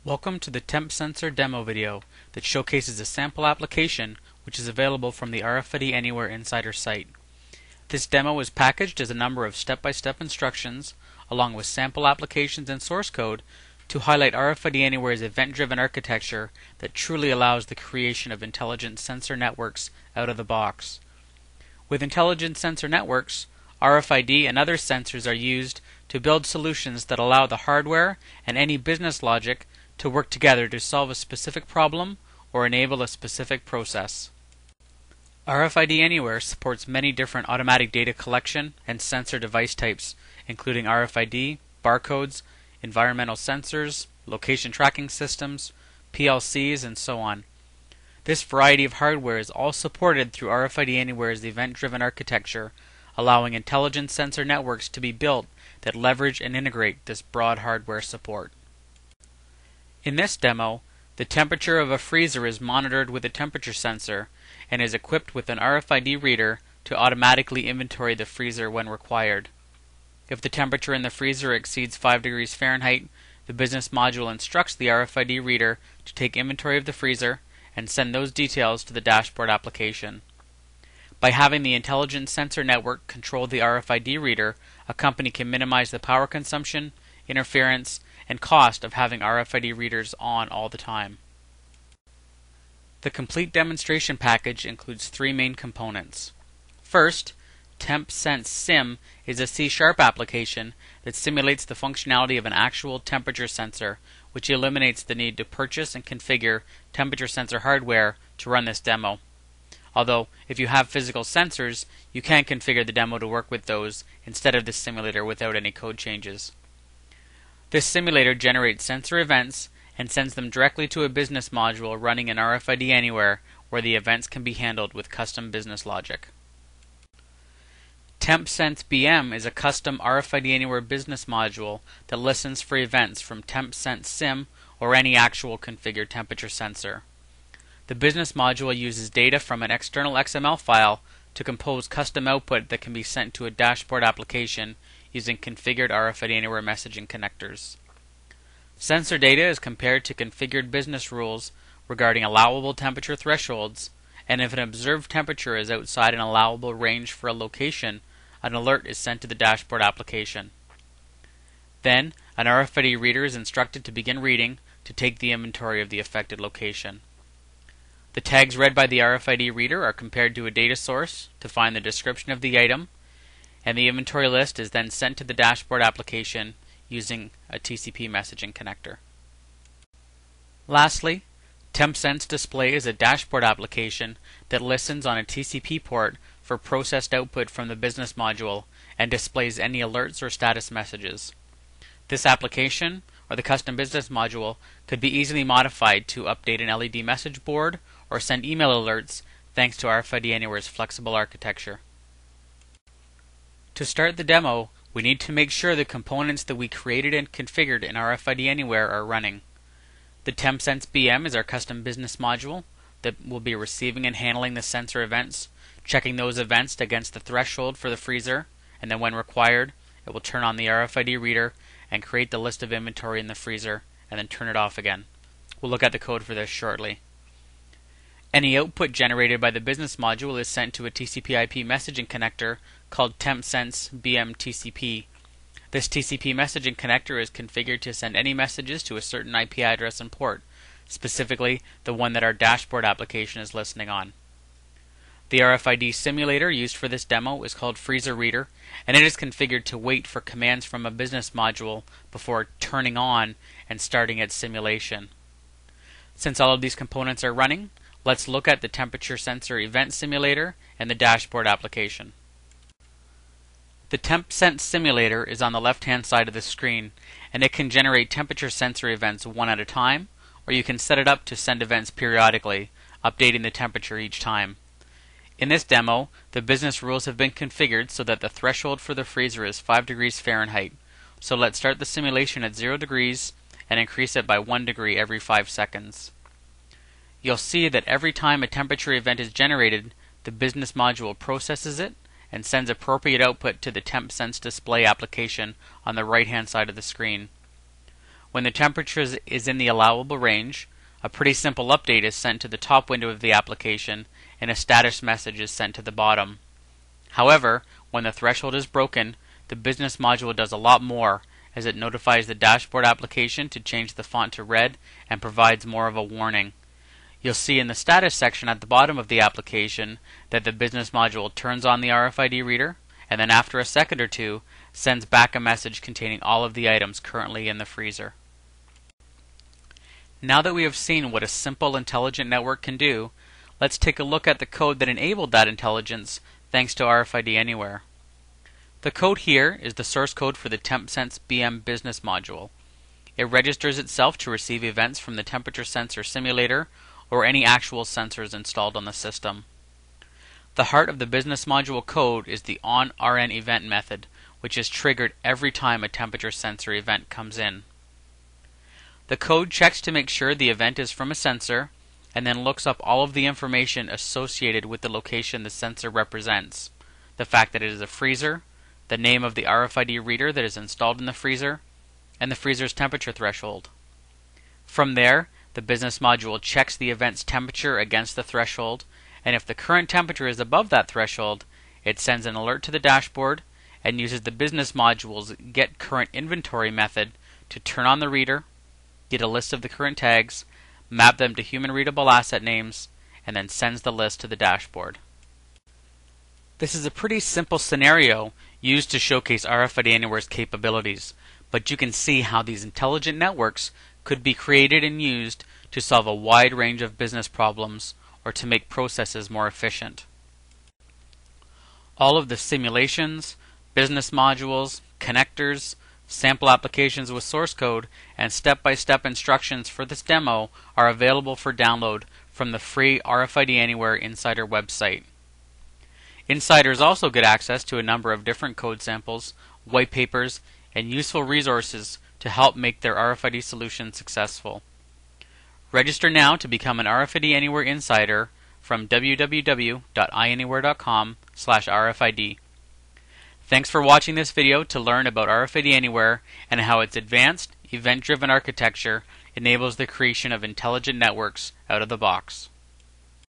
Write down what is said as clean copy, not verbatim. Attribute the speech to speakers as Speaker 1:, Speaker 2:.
Speaker 1: Welcome to the temp sensor demo video that showcases a sample application which is available from the RFID Anywhere Insider site. This demo is packaged as a number of step-by-step instructions along with sample applications and source code to highlight RFID Anywhere's event-driven architecture that truly allows the creation of intelligent sensor networks out of the box. With intelligent sensor networks, RFID and other sensors are used to build solutions that allow the hardware and any business logic to work together to solve a specific problem or enable a specific process. RFID Anywhere supports many different automatic data collection and sensor device types, including RFID, barcodes, environmental sensors, location tracking systems, PLCs, and so on. This variety of hardware is all supported through RFID Anywhere's event-driven architecture, allowing intelligent sensor networks to be built that leverage and integrate this broad hardware support. In this demo, the temperature of a freezer is monitored with a temperature sensor and is equipped with an RFID reader to automatically inventory the freezer when required. If the temperature in the freezer exceeds 5 degrees Fahrenheit, the business module instructs the RFID reader to take inventory of the freezer and send those details to the dashboard application. By having the intelligent sensor network control the RFID reader, a company can minimize the power consumption, interference, and cost of having RFID readers on all the time. The complete demonstration package includes three main components. First, TempSense Sim is a C# application that simulates the functionality of an actual temperature sensor, which eliminates the need to purchase and configure temperature sensor hardware to run this demo. Although, if you have physical sensors, you can configure the demo to work with those instead of the simulator without any code changes. This simulator generates sensor events and sends them directly to a business module running in RFID Anywhere, where the events can be handled with custom business logic. TempSense BM is a custom RFID Anywhere business module that listens for events from TempSense Sim or any actual configured temperature sensor. The business module uses data from an external XML file to compose custom output that can be sent to a dashboard application using configured RFID Anywhere messaging connectors. Sensor data is compared to configured business rules regarding allowable temperature thresholds, and if an observed temperature is outside an allowable range for a location, an alert is sent to the dashboard application. Then, an RFID reader is instructed to begin reading to take the inventory of the affected location. The tags read by the RFID reader are compared to a data source to find the description of the item, and the inventory list is then sent to the dashboard application using a TCP messaging connector. Lastly, TempSense Display is a dashboard application that listens on a TCP port for processed output from the business module and displays any alerts or status messages. This application, or the custom business module, could be easily modified to update an LED message board or send email alerts thanks to RFID Anywhere's flexible architecture. To start the demo, we need to make sure the components that we created and configured in RFID Anywhere are running. The TempSense BM is our custom business module that will be receiving and handling the sensor events, checking those events against the threshold for the freezer, and then when required, it will turn on the RFID reader and create the list of inventory in the freezer, and then turn it off again. We'll look at the code for this shortly. Any output generated by the business module is sent to a TCP/IP messaging connector called TempSense BM TCP. This TCP messaging connector is configured to send any messages to a certain IP address and port, specifically the one that our dashboard application is listening on. The RFID simulator used for this demo is called Freezer Reader, and it is configured to wait for commands from a business module before turning on and starting its simulation. Since all of these components are running, let's look at the temperature sensor event simulator and the dashboard application. The TempSense simulator is on the left-hand side of the screen, and it can generate temperature sensor events one at a time, or you can set it up to send events periodically, updating the temperature each time. In this demo, the business rules have been configured so that the threshold for the freezer is 5 degrees Fahrenheit. So let's start the simulation at 0 degrees and increase it by 1 degree every 5 seconds. You'll see that every time a temperature event is generated, the business module processes it and sends appropriate output to the TempSense display application on the right-hand side of the screen. When the temperature is in the allowable range, a pretty simple update is sent to the top window of the application and a status message is sent to the bottom. However, when the threshold is broken, the business module does a lot more, as it notifies the dashboard application to change the font to red and provides more of a warning. You'll see in the status section at the bottom of the application that the business module turns on the RFID reader and then after a second or two sends back a message containing all of the items currently in the freezer. Now that we have seen what a simple intelligent network can do, let's take a look at the code that enabled that intelligence thanks to RFID Anywhere. The code here is the source code for the TempSense BM business module. It registers itself to receive events from the temperature sensor simulator or any actual sensors installed on the system. The heart of the business module code is the onRN method, which is triggered every time a temperature sensor event comes in. The code checks to make sure the event is from a sensor and then looks up all of the information associated with the location the sensor represents, the fact that it is a freezer, the name of the RFID reader that is installed in the freezer, and the freezer's temperature threshold. From there, the business module checks the event's temperature against the threshold, and if the current temperature is above that threshold, it sends an alert to the dashboard and uses the business module's getCurrentInventory method to turn on the reader, get a list of the current tags, map them to human-readable asset names, and then sends the list to the dashboard. This is a pretty simple scenario used to showcase RFID Anywhere's capabilities, but you can see how these intelligent networks could be created and used to solve a wide range of business problems or to make processes more efficient. All of the simulations, business modules, connectors, sample applications with source code, and step-by-step instructions for this demo are available for download from the free RFID Anywhere Insider website. Insiders also get access to a number of different code samples, white papers, and useful resources to help make their RFID solution successful. Register now to become an RFID Anywhere Insider from www.ianywhere.com/RFID. Thanks for watching this video to learn about RFID Anywhere and how its advanced, event-driven architecture enables the creation of intelligent networks out of the box.